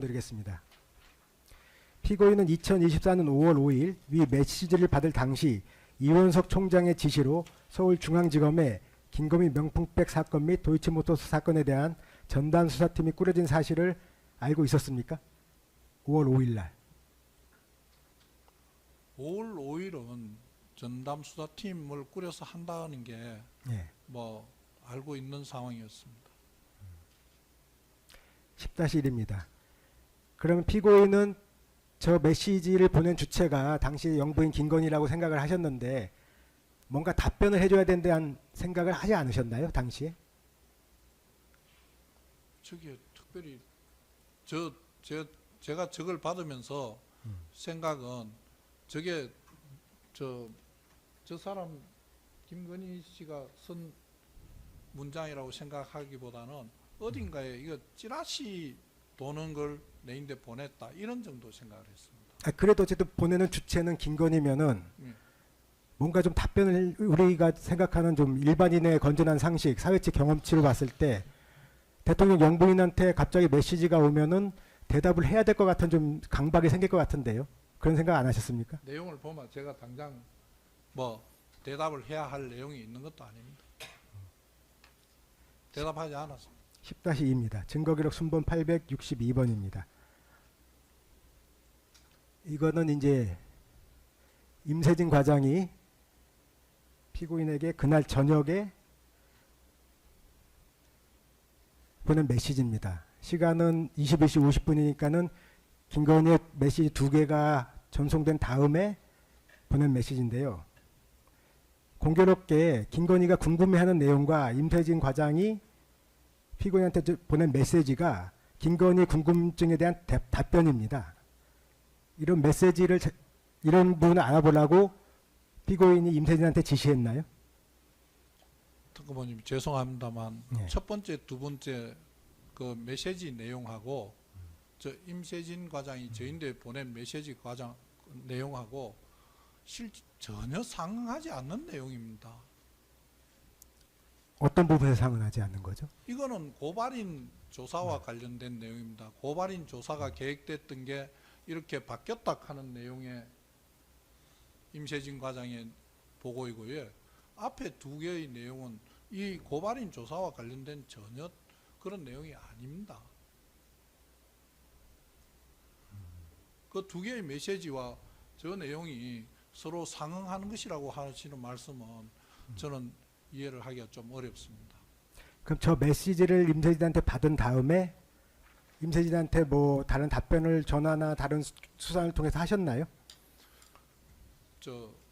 드리겠습니다. 피고인은 2024년 5월 5일 위 메시지를 받을 당시 이원석 총장의 지시로 서울중앙지검에 김건희 명품백 사건 및 도이치모터스 사건에 대한 전담 수사팀이 꾸려진 사실을 알고 있었습니까? 5월 5일 날. 5월 5일은 전담 수사팀을 꾸려서 한다는 게 뭐 알고 있는 상황이었습니다. 10-1입니다. 그러면 피고인은 저 메시지를 보낸 주체가 당시 영부인 김건희라고 생각을 하셨는데 뭔가 답변을 해줘야 된다는 생각을 하지 않으셨나요? 당시에? 저게 특별히 제가 저걸 받으면서 생각은 저게 저 사람 김건희 씨가 쓴 문장이라고 생각하기보다는 어딘가에 이거 찌라시 도는 걸 내인데 보냈다 이런 정도 생각을 했습니다. 그래도 어쨌든 보내는 주체는 김건희면은 뭔가 좀 답변을 우리가 생각하는 좀 일반인의 건전한 상식, 사회적 경험치로 봤을 때 대통령 영부인한테 갑자기 메시지가 오면은 대답을 해야 될 것 같은 좀 강박이 생길 것 같은데요. 그런 생각 안 하셨습니까? 내용을 보면 제가 당장 뭐 대답을 해야 할 내용이 있는 것도 아닙니다. 대답하지 않았습니다. 10-2입니다. 증거기록 순번 862번입니다. 이거는 이제 임세진 과장이 피고인에게 그날 저녁에 보낸 메시지입니다. 시간은 21시 50분이니까는 김건희의 메시지 2개가 전송된 다음에 보낸 메시지인데요. 공교롭게 김건희가 궁금해하는 내용과 임세진 과장이 피고인한테 보낸 메시지가 김건희 궁금증에 대한 답변입니다. 이런 메시지를 이런 부분을 알아보려고 피고인이 임세진한테 지시했나요? 특검원님 죄송합니다만 네. 첫 번째, 두 번째 그 메시지 내용하고 저 임세진 과장이 저인데 보낸 메시지 과장 내용하고 전혀 상응하지 않는 내용입니다. 어떤 부분에 상응하지 않는 거죠? 이거는 고발인 조사와 관련된 내용입니다. 고발인 조사가 계획됐던 게 이렇게 바뀌었다 하는 내용의 임세진 과장의 보고이고요. 앞에 두 개의 내용은 이 고발인 조사와 관련된 전혀 그런 내용이 아닙니다. 그 두 개의 메시지와 저 내용이 서로 상응하는 것이라고 하시는 말씀은 저는 이해를 하기가 좀 어렵습니다. 그럼 저 메시지를 임세진한테 받은 다음에 임세진한테 뭐 다른 답변을 전화나 다른 수단을 통해서 하셨나요?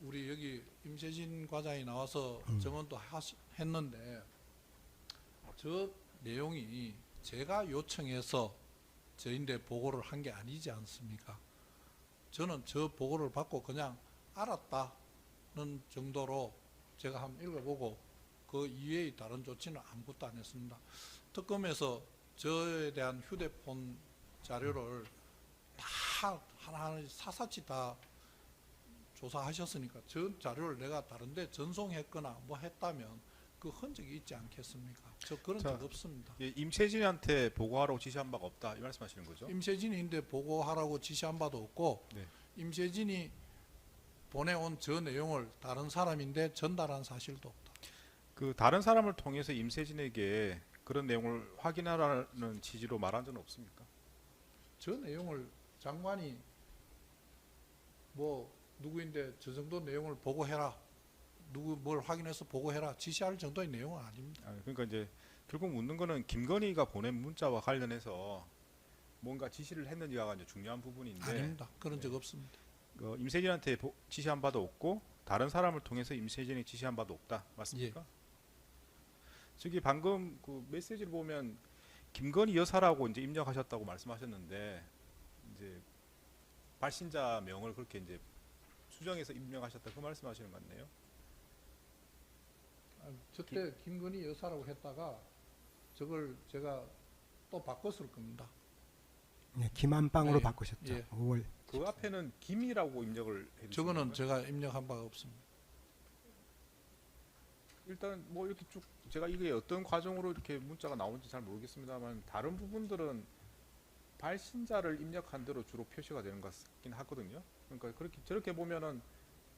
우리 여기 임세진 과장이 나와서 증언도 했는데 저 내용이 제가 요청해서 저인데 보고를 한 게 아니지 않습니까? 저는 저 보고를 받고 그냥 알았다는 정도로 제가 한번 읽어보고 그 이외의 다른 조치는 아무것도 안 했습니다. 특검에서 저에 대한 휴대폰 자료를 다 하나하나 사사치 다 조사하셨으니까 저 자료를 내가 다른데 전송했거나 뭐 했다면 그 흔적이 있지 않겠습니까? 저 그런 적 없습니다. 예, 임세진한테 보고하라고 지시한 바가 없다 이 말씀하시는 거죠? 임세진인데 보고하라고 지시한 바도 없고 네. 임세진이 보내온 저 내용을 다른 사람인데 전달한 사실도 없다. 그 다른 사람을 통해서 임세진에게 그런 내용을 확인하라는 지시로 말한 적은 없습니까? 저 내용을 장관이 뭐 누구인데 저 정도 내용을 보고해라, 누구 뭘 확인해서 보고해라 지시할 정도의 내용은 아닙니다. 그러니까 이제 결국 묻는 거는 김건희가 보낸 문자와 관련해서 뭔가 지시를 했는지가 이제 중요한 부분인데 아닙니다. 그런 적 없습니다. 임세진한테 지시한 바도 없고 다른 사람을 통해서 임세진이 지시한 바도 없다 맞습니까? 예. 저기 방금 그 메시지를 보면 김건희 여사라고 이제 입력하셨다고 말씀하셨는데 이제 발신자 명을 그렇게 이제 수정해서 입력하셨다 그 말씀하시는 것 같네요. 저때 김건희 여사라고 했다가 저걸 제가 또 바꿨을 겁니다. 네, 김한빵으로 네. 바꾸셨죠. 예. 5월. 그 앞에는 김이라고 입력을 해주신 저거는 건가요? 제가 입력한 바가 없습니다. 일단 뭐 이렇게 쭉 제가 이게 어떤 과정으로 이렇게 문자가 나온지 잘 모르겠습니다만 다른 부분들은 발신자를 입력한 대로 주로 표시가 되는 것 같긴 하거든요. 그러니까 그렇게 저렇게 보면은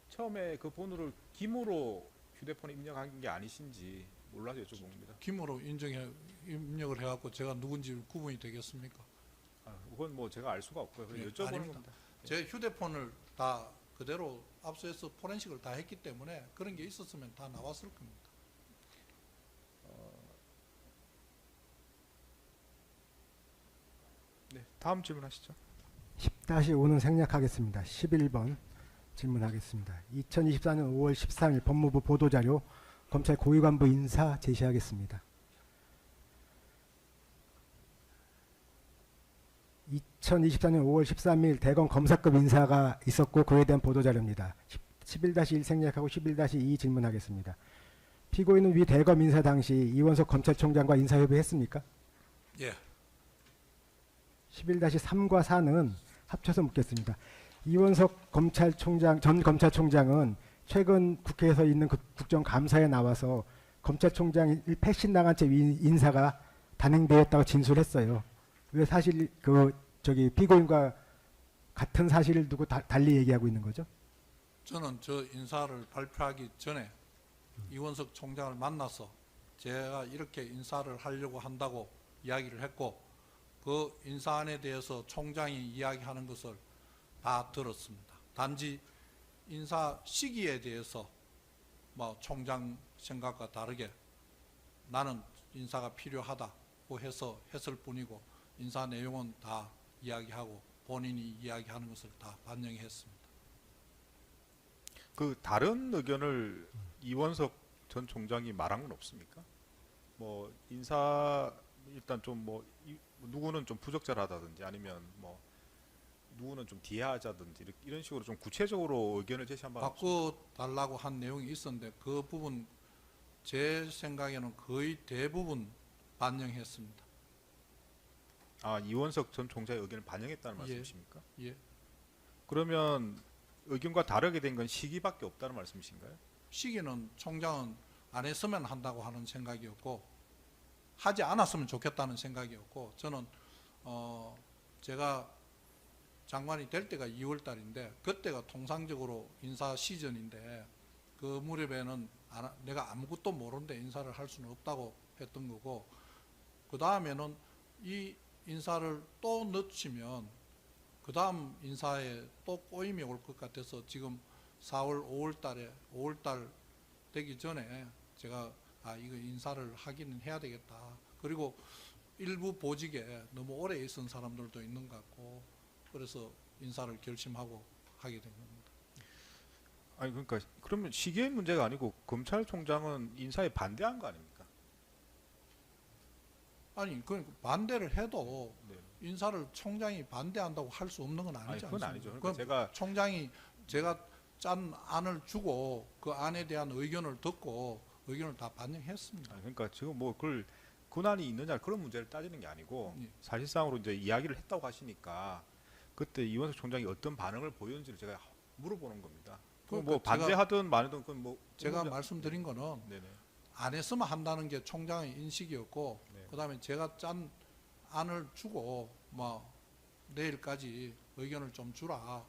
처음에 그 번호를 김으로 휴대폰에 입력한 게 아니신지 몰라서 여쭤봅니다. 김으로 입력을 해갖고 제가 누군지 구분이 되겠습니까? 그건 뭐 제가 알 수가 없고요. 그냥 예, 여쭤보는 아닙니다. 겁니다. 제 휴대폰을 다 그대로 압수해서 포렌식을 다 했기 때문에 그런 게 있었으면 다 나왔을 겁니다. 네, 다음 질문하시죠. 10-5는 생략하겠습니다. 11번 질문하겠습니다. 2024년 5월 13일 법무부 보도자료 검찰 고위관부 인사 제시하겠습니다. 2024년 5월 13일 대검 검사급 인사가 있었고 그에 대한 보도자료입니다. 11-1 생략하고 11-2 질문하겠습니다. 피고인은 위 대검 인사 당시 이원석 검찰총장과 인사협의했습니까? 예. 11-3과 4는 합쳐서 묻겠습니다. 이원석 전 검찰총장은 최근 국회에서 있는 국정감사에 나와서 검찰총장이 패신당한 채 인사가 단행되었다고 진술했어요. 왜 사실 피고인과 같은 사실을 두고 달리 얘기하고 있는 거죠? 저는 저 인사를 발표하기 전에 이원석 총장을 만나서 제가 이렇게 인사를 하려고 한다고 이야기를 했고 그 인사안에 대해서 총장이 이야기하는 것을 다 들었습니다. 단지 인사 시기에 대해서 뭐 총장 생각과 다르게 나는 인사가 필요하다고 해서 했을 뿐이고 인사 내용은 다 이야기하고 본인이 이야기하는 것을 다 반영했습니다. 그 다른 의견을 이원석 전 총장이 말한 건 없습니까? 뭐 인사 일단 좀 뭐 누구는 좀 부적절하다든지 아니면 뭐 누구는 좀 뒤하자든지 이런 식으로 좀 구체적으로 의견을 제시한 바 바꿔 달라고 한 내용이 있었는데 그 부분 제 생각에는 거의 대부분 반영했습니다. 이원석 전 총장의 의견을 반영했다는 예. 말씀이십니까? 예. 그러면 의견과 다르게 된 건 시기밖에 없다는 말씀이신가요? 시기는 총장은 안 했으면 한다고 하는 생각이었고 하지 않았으면 좋겠다는 생각이었고 저는 제가 장관이 될 때가 2월 달인데 그때가 통상적으로 인사 시즌인데 그 무렵에는 내가 아무것도 모르는데 인사를 할 수는 없다고 했던 거고 그 다음에는 이 인사를 또 늦추면 그 다음 인사에 또 꼬임이 올 것 같아서 지금 4월 5월 달 되기 전에 제가 이거 인사를 하기는 해야 되겠다. 그리고 일부 보직에 너무 오래 있은 사람들도 있는 것 같고 그래서 인사를 결심하고 하게 된 겁니다. 아니 그러니까 그러면 시기의 문제가 아니고 검찰총장은 인사에 반대한 거 아닙니까? 아니 그러니까 반대를 해도 네. 인사를 총장이 반대한다고 할 수 없는 건 아니지 그건 않습니까? 아니죠. 그러니까 그건 제가 총장이 제가 짠 안을 주고 그 안에 대한 의견을 듣고 의견을 다 반영했습니다. 그러니까 지금 뭐 그걸 권한이 있느냐 그런 문제를 따지는 게 아니고 예. 사실상으로 이제 이야기를 했다고 하시니까 그때 이원석 총장이 어떤 반응을 보였는지를 제가 물어보는 겁니다. 그러니까 뭐 반대하든 말든 그건 뭐 제가 의문자- 말씀드린 거는 네네. 안 했으면 한다는 게 총장의 인식이었고 네. 그다음에 제가 짠 안을 주고 뭐 내일까지 의견을 좀 주라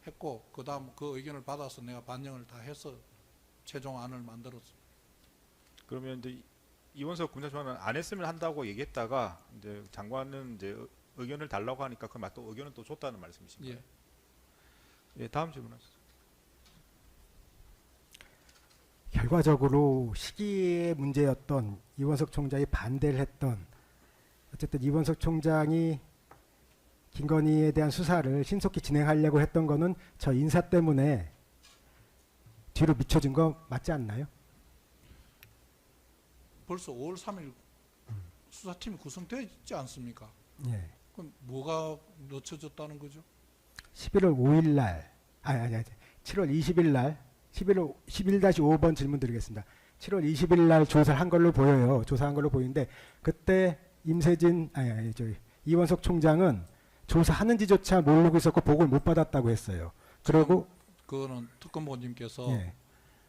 했고 그다음 그 의견을 받아서 내가 반영을 다 해서 최종 안을 만들었습니다. 그러면 이제 이원석 검찰총장은 안 했으면 한다고 얘기했다가 이제 장관은 이제 의견을 달라고 하니까 그 맞또 의견은 또 줬다는 말씀이신가요? 예. 예, 다음 질문하시죠. 결과적으로 시기의 문제였던 이원석 총장이 반대를 했던 어쨌든 이원석 총장이 김건희에 대한 수사를 신속히 진행하려고 했던 거는 저 인사 때문에 뒤로 미쳐진 거 맞지 않나요? 벌써 5월 3일 수사팀이 구성되어 있지 않습니까? 예. 그럼 뭐가 늦춰졌다는 거죠? 11월 5일 날, 7월 20일 날, 11-5번 질문 드리겠습니다. 7월 20일 날 조사를 한 걸로 보여요. 조사한 걸로 보이는데 그때 이원석 총장은 조사하는지조차 모르고 있었고 보고를 못 받았다고 했어요. 그리고 그거는 특검보님께서 예,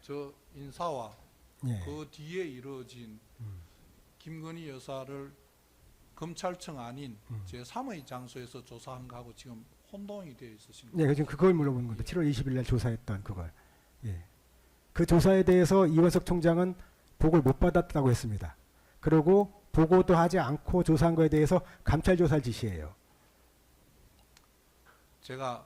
저 인사와 예, 그 뒤에 이루어진 김건희 여사를 검찰청 아닌 제 3의 장소에서 조사한 거하고 지금 혼동이 되어 있으신 네, 거예요. 지금 그걸 물어보는 겁니다. 7월 20일 날 조사했던 그걸. 예. 그 조사에 대해서 이원석 총장은 보고를 못 받았다고 했습니다. 그리고 보고도 하지 않고 조사한 거에 대해서 감찰 조사를 지시해요. 제가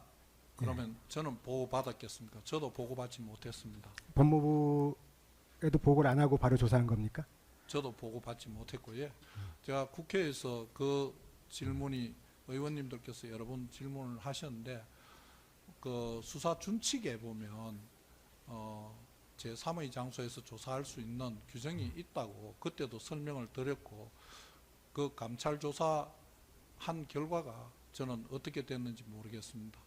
그러면 저는 보고 받았겠습니까? 저도 보고 받지 못했습니다. 법무부에도 보고를 안 하고 바로 조사한 겁니까? 저도 보고 받지 못했고요. 제가 국회에서 그 질문이 의원님들께서 여러 번 질문을 하셨는데 그 수사 준칙에 보면 제 3의 장소에서 조사할 수 있는 규정이 있다고 그때도 설명을 드렸고 그 감찰 조사한 결과가 저는 어떻게 됐는지 모르겠습니다.